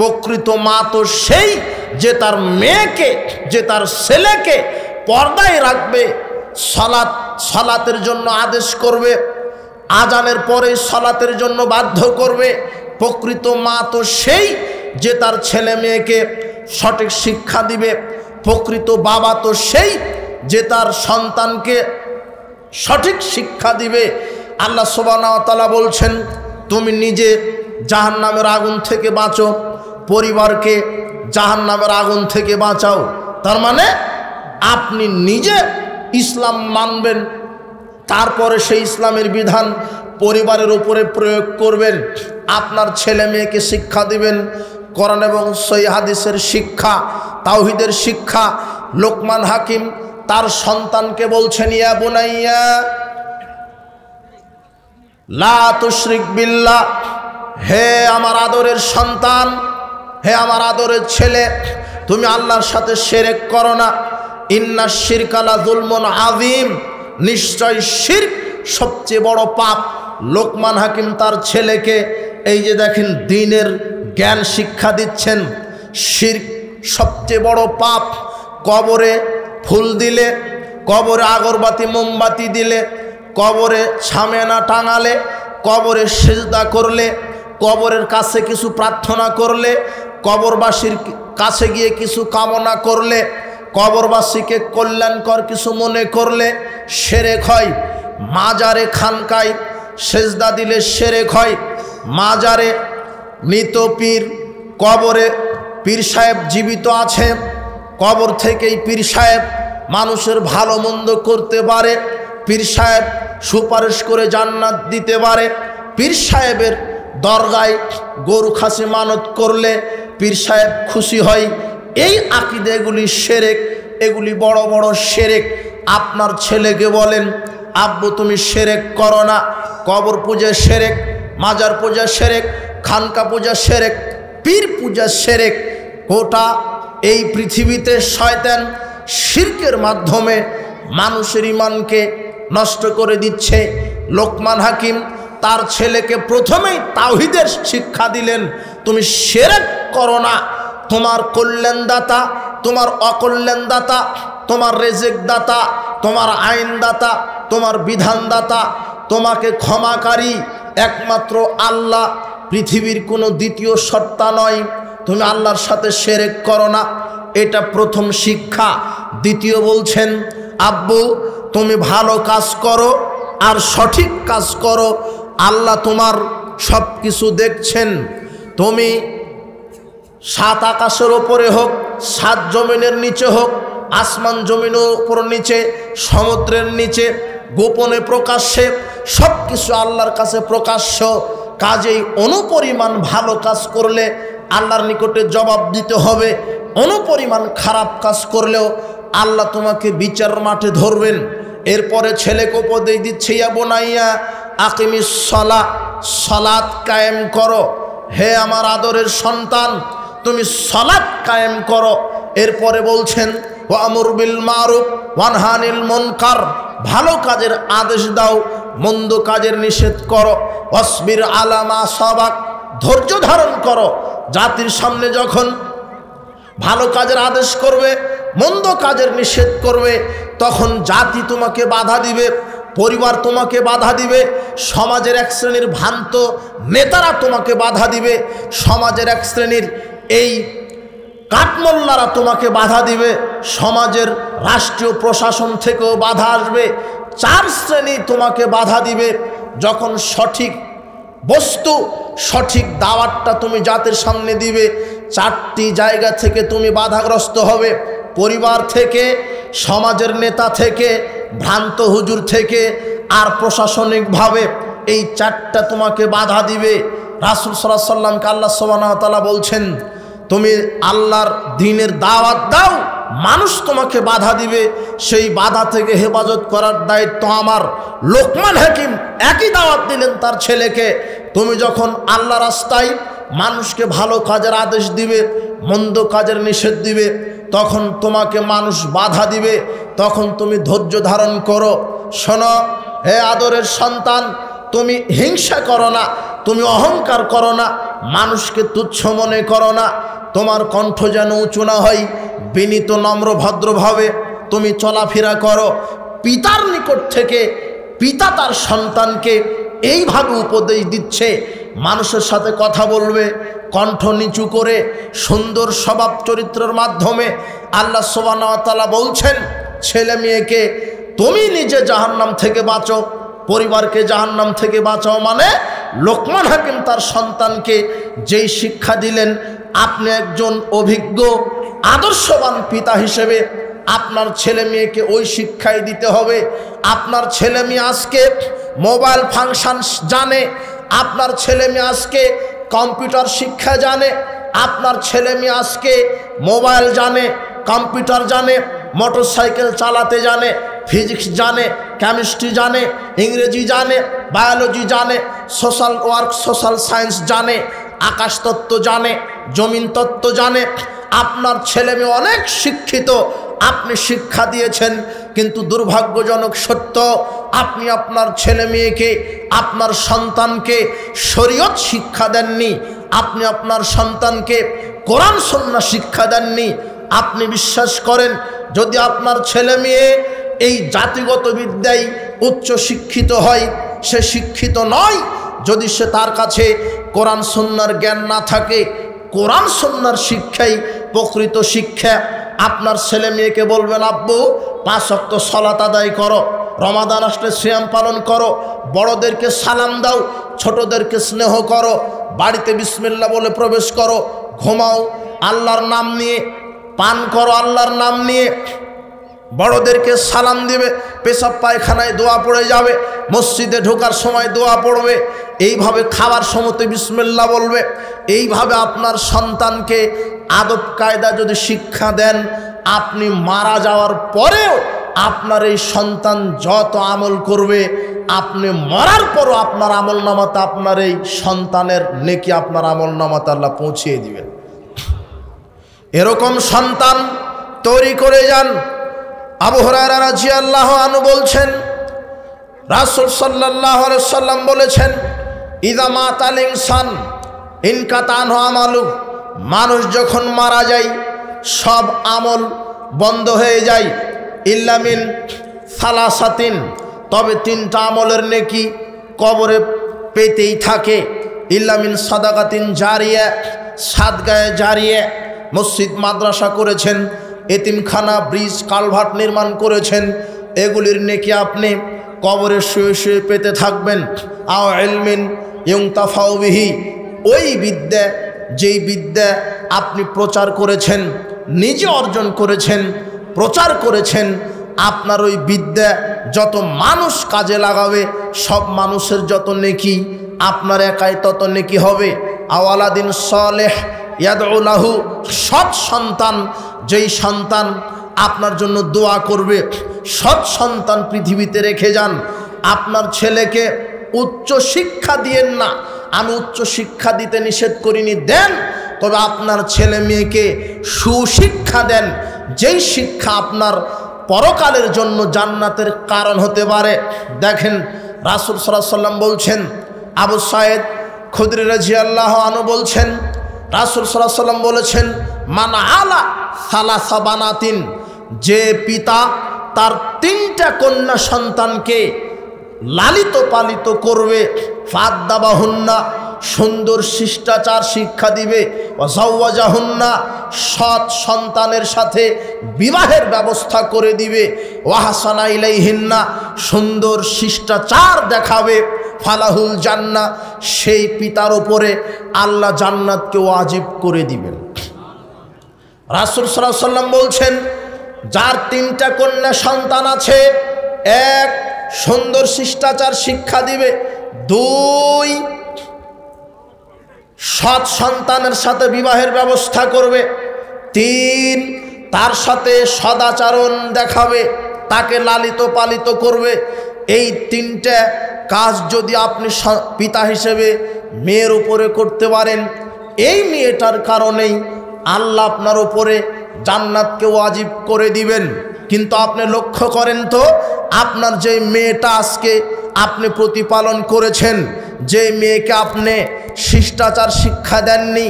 প্রকৃত মা তো সেই যে তার মেয়েকে, যে তার ছেলেকে পর্দায় রাখবে, সালাতের জন্য আদেশ করবে, আজানের পরে সালাতের জন্য বাধ্য করবে। প্রকৃত মা তো সেই যে তার ছেলে মেয়েকে সঠিক শিক্ষা দিবে। প্রকৃত বাবা তো সেই যে তার সন্তানকে সঠিক শিক্ষা দিবে। আল্লাহ সুবহানাহু ওয়া তাআলা বলছেন, তুমি নিজে জাহান্নামের আগুন থেকে বাঁচো, পরিবারকে জাহান্নামের আগুন থেকে বাঁচাও। তার মানে আপনি নিজে ইসলাম মানবেন, তারপরে সেই ইসলামের বিধান পরিবারের উপরে প্রয়োগ করবেন। আপনার ছেলে মেয়েকে শিক্ষা দিবেন কোরআন এবং সহিহ হাদিসের শিক্ষা, তাওহীদের শিক্ষা। লোকমান হাকিম তার সন্তানকে বলছেন, ইয়া বুনাইয়া লা তুশরিক বিল্লাহ, হে আমার আদরের সন্তান, হে আমার আদরের ছেলে, তুমি আল্লাহর সাথে শিরক করো না। ইন্নাশ শিরকা লা যুলমুন আযীম, নিশ্চয় শিরক সবচেয়ে বড় পাপ। লোকমান হাকিম তার ছেলেকে এই যে দেখেন দ্বীনের জ্ঞান শিক্ষা দিচ্ছেন। শিরক সবচেয়ে বড় পাপ। কবরে ফুল দিলে, কবরে আগরবাতি মোমবাতি দিলে, কবরে ছামেনা টাঙালে, কবরে সেজদা করলে, কবরের কাছে কিছু প্রার্থনা করলে, কবরবাসীর কাছে গিয়ে কিছু কামনা করলে, কবরবাসীকে কল্যাণকর কিছু মনে করলে শিরক হয়। মাজারে খানকায় সেজদা দিলে শিরক হয়। মাজারে মৃত পীর, কবরে পীর সাহেব জীবিত আছে, কবর থেকেই পীর সাহেব মানুষের ভালো মন্দ করতে পারে, পীর সাহেব সুপারিশ করে জান্নাত দিতে পারে। পীর সাহেবের দরগায় গরু খাসি মানত করলে পীর সাহেব খুশি হয়। এই আকীদা এগুলি শিরক, এগুলি বড় বড় শিরক। আপনার ছেলেকে বলেন, আব্বু তুমি শিরক করো না। কবর পূজা শিরক, মাজার পূজা শিরক, খানকা পূজা শিরক, পীর পূজা শিরক। গোটা এই পৃথিবীতে শয়তান শিরকের মাধ্যমে মানুষের ঈমানকে নষ্ট করে দিচ্ছে। লোকমান হাকিম তার ছেলেকে প্রথমেই তাওহীদের শিক্ষা দিলেন, তুমি শিরক করো না। তোমার কল্যাণদাতা, তোমার অকল্যাণদাতা, তোমার রেজেক দাতা, তোমার আইনদাতা, তোমার বিধানদাতা, তোমাকে ক্ষমাকারী একমাত্র আল্লাহ, পৃথিবীর কোনো দ্বিতীয় সত্তা নয়। তুমি আল্লাহর সাথে শিরক করো না, এটা প্রথম শিক্ষা। দ্বিতীয় বলছেন, আব্বু তুমি ভালো কাজ করো আর সঠিক কাজ করো, আল্লাহ তোমার সব কিছু দেখছেন। তুমি সাত আকাশের ওপরে হোক, সাত জমিনের নিচে হোক, আসমান জমিনের উপর নিচে, সমুদ্রের নিচে, গোপনে প্রকাশ্যে, সব কিছু আল্লাহর কাছে প্রকাশ্য। কাজেই অনুপরিমাণ ভালো কাজ করলে আল্লাহর নিকটে জবাব দিতে হবে, অনুপরিমাণ খারাপ কাজ করলেও আল্লাহ তোমাকে বিচার মাঠে ধরবেন। এরপরে ছেলেকে উপদেশ দিচ্ছে, ইয়া বুনাইয়া আকিমিস সালাহ, সালাত কায়েম করো। হে আমার আদরের সন্তান, তুমি সালাত কায়েম করো। এরপরে বলছেন, ওয়ামুর বিল মারুফ ওয়ানহা আনিল মুনকার, ভালো কাজের আদেশ দাও, মন্দ কাজের নিষেধ করো। ওয়াসবির আলা মা সাবাক, ধৈর্য ধারণ করো। জাতির সামনে যখন ভালো কাজের আদেশ করবে, মন্দ কাজের নিষেধ করবে, তখন জাতি তোমাকে বাধা দিবে, পরিবার তোমাকে বাধা দিবে, সমাজের এক শ্রেণীর ভ্রান্ত নেতারা তোমাকে বাধা দিবে, সমাজের এক শ্রেণীর এই কাঠমোল্লারা তোমাকে বাধা দিবে, সমাজের রাষ্ট্রীয় প্রশাসন থেকেও বাধা আসবে। চার শ্রেণী তোমাকে বাধা দিবে। যখন সঠিক বস্তু, সঠিক দাওয়াতটা তুমি জাতির সামনে দিবে, চারটি জায়গা থেকে তুমি বাধাগ্রস্ত হবে। পরিবার থেকে, সমাজের নেতা থেকে, ভ্রান্ত হুজুর থেকে, আর প্রশাসনিকভাবে এই চারটা তোমাকে বাধা দিবে। রাসূল সাল্লাল্লাহু আলাইহি সাল্লামকে আল্লাহ সুবহানাহু ওয়া তাআলা বলছেন, তুমি আল্লাহর দ্বীনের দাওয়াত দাও, মানুষ তোমাকে বাধা দিবে, সেই বাধা থেকে হেফাজত করার দায়িত্ব আমার। লোকমান হাকিম একই দাওয়াত দিলেন তার ছেলেকে, তুমি যখন আল্লাহ রাস্তায় মানুষকে ভালো কাজের আদেশ দিবে, মন্দ কাজের নিষেধ দিবে, তখন তোমাকে মানুষ বাধা দিবে, তখন তুমি ধৈর্য ধারণ করো। শোনো হে আদরের সন্তান, তুমি হিংসা করো না, তুমি অহংকার করো না, মানুষকে তুচ্ছ মনে করো না, তোমার কণ্ঠ যেন উঁচু না হয়, বিনীত নম্র ভদ্রভাবে তুমি চলাফেরা করো। পিতার নিকট থেকে পিতা তার সন্তানকে এইভাবে উপদেশ দিচ্ছে, মানুষের সাথে কথা বলবে কণ্ঠ নিচু করে, সুন্দর স্বভাব চরিত্রের মাধ্যমে। আল্লাহ সুবহানাহু ওয়া তাআলা বলছেন, ছেলে মেয়েকে তুমি নিজে জাহান্নাম থেকে বাঁচো, পরিবারকে জাহান্নাম থেকে বাঁচাও। মানে লোকমান হাকিম তার সন্তানকে যেই শিক্ষা দিলেন, আপনি একজন অভিজ্ঞ আদর্শবান পিতা হিসেবে আপনার ছেলে মেয়েকে ওই শিক্ষাই দিতে হবে। আপনার ছেলে মেয়ে আজকে মোবাইল ফাংশন জানে, আপনার ছেলে মেয়ে আজকে কম্পিউটার শিক্ষা জানে, আপনার ছেলে মেয়ে আজকে মোবাইল জানে, কম্পিউটার জানে, মোটরসাইকেল চালাতে জানে, ফিজিক্স জানে, কেমিস্ট্রি জানে, ইংরেজি জানে, বায়োলজি জানে, সোশ্যাল ওয়ার্ক সোশ্যাল সায়েন্স জানে, আকাশতত্ত্ব জানে, জমিন তত্ত্ব জানে। আপনার ছেলে মেয়ে অনেক শিক্ষিত, আপনি শিক্ষা দিয়েছেন, কিন্তু দুর্ভাগ্যজনক সত্য, আপনি আপনার ছেলে মেয়েকে, আপনার সন্তানকে শরীয়ত শিক্ষা দেননি, আপনি আপনার সন্তানকে কোরআন সুন্নাহ শিক্ষা দেননি। আপনি বিশ্বাস করেন, যদি আপনার ছেলে মেয়ে এই জাতিগত বিদ্যায় উচ্চ শিক্ষিত হয়, সে শিক্ষিত নয়। যদি সে তার কাছে কোরআন সুন্নাহর জ্ঞান না থাকে, কোরআন সুন্নাহর শিক্ষাই প্রকৃত শিক্ষা। আপনার ছেলে মেয়েকে বলবেন, আব্বু 5 ওয়াক্ত সালাত আদায় করো, রমাদান আসলে সিয়াম পালন করো, বড়দেরকে সালাম দাও, ছোটদেরকে স্নেহ করো, বাড়িতে বিসমিল্লাহ বলে প্রবেশ করো, ঘুমাও আল্লাহর নাম নিয়ে, পান করো আল্লাহর নাম নিয়ে, বড়দেরকে সালাম দিবে, পেশাব পায়খানায় দোয়া পড়ে যাবে, মসজিদে ঢোকার সময় দোয়া পড়বে, এইভাবে খাবার সময়তে বিসমিল্লাহ বলবে। এইভাবে আপনার সন্তানকে আদব কায়দা যদি শিক্ষা দেন, আপনি মারা যাওয়ার পরেও আপনার এই সন্তান যত আমল করবে, আপনি মরার পরও আপনার আমল নামাতে, আপনার এই সন্তানের নেকি আপনার আমল নামাতে আল্লাহ পৌঁছিয়ে দিবেন। এরকম সন্তান তৈরি করে যান। আবু হুরায়রা রাদিয়াল্লাহু আনহু বলছেন, রাসূল সাল্লাল্লাহু আলাইহি সাল্লাম বলেছেন, ইযা মাতাল ইনসান ইনকাতা আনহু আমালু, মানুষ যখন মারা যায় সব আমল বন্ধ হয়ে যায়, ইল্লা মিন সালাসাতিন, তবে 3টা আমলের নেকি কবরে পেতেই থাকে। ইল্লা মিন সাদাকাতিন জারিয়া, সাদগায়ে জারিয়া, মসজিদ মাদ্রাসা করেছেন, এতিমখানা, ব্রিজ, কালভার্ট নির্মাণ করেছেন, এগুলির নেকি আপনি কবরে শুয়ে শুয়ে পেতে থাকবেন। আও ইলমিন ইউনতাফাউ বিহি, ওই বিদ্যা, যেই বিদ্যা আপনি প্রচার করেছেন, নিজে অর্জন করেছেন, প্রচার করেছেন, আপনার ওই বিদ্যা যত মানুষ কাজে লাগাবে, সব মানুষের যত নেকি, আপনার একাই তত নেকি হবে। আওয়ালাদিন সালেহ ইয়াদউ লাহু, সৎ সন্তান, যেই সন্তান আপনার জন্য দোয়া করবে, সৎ সন্তান পৃথিবীতে রেখে যান। আপনার ছেলেকে উচ্চ শিক্ষা দিয়েন না, আমি উচ্চ শিক্ষা দিতে নিষেধ করিনি, দেন, তবে আপনার ছেলে মেয়েকে সুশিক্ষা দেন, যেই শিক্ষা আপনার পরকালের জন্য জান্নাতের কারণ হতে পারে। দেখেন রাসূল সাল্লাল্লাহু আলাইহি সাল্লাম বলছেন, আবু সাঈদ খুদরি রাদিয়াল্লাহু আনহু বলছেন, রাসূল সাল্লাল্লাহু আলাইহি সাল্লাম বলেছেন, মান আলা সালাসা বানাতিন, যে পিতা তার 3টা কন্যা সন্তানকে লালিত পালিত করবে, ফাদ্দাবাহুন্না, সুন্দর শিষ্টাচার শিক্ষা দিবে, ওয়াজাওয়াজাহুন্না, সৎ সন্তানের সাথে বিবাহের ব্যবস্থা করে দিবে, ওয়াহসানা ইলাইহিন্না, সুন্দর শিষ্টাচার দেখাবে, ফালাহুল জান্নাহ, সেই পিতার উপরে আল্লাহ জান্নাতকে ওয়াজিব করে দিবেন। রাসূল সাল্লাল্লাহু আলাইহি সাল্লাম বলছেন, যার 3টা কন্যা সন্তান আছে, 1 সুন্দর শিষ্টাচার শিক্ষা দিবে, 2 সৎ সন্তানের সাথে বিবাহের ব্যবস্থা করবে, 3 তার সাথে সদাচরণ দেখাবে, তাকে লালিত পালিত করবে। এই 3টা কাজ যদি আপনি পিতা হিসেবে মেয়ের উপরে করতে পারেন, এই মেয়েটার কারণেই আল্লাহ আপনার উপরে জান্নাতকে ওয়াজিব করে দিবেন। কিন্তু আপনি লক্ষ্য করেন তো, আপনার যে মেয়েটা আজকে আপনি প্রতিপালন করেছেন, যে মেয়েকে আপনি শিষ্টাচার শিক্ষা দেননি,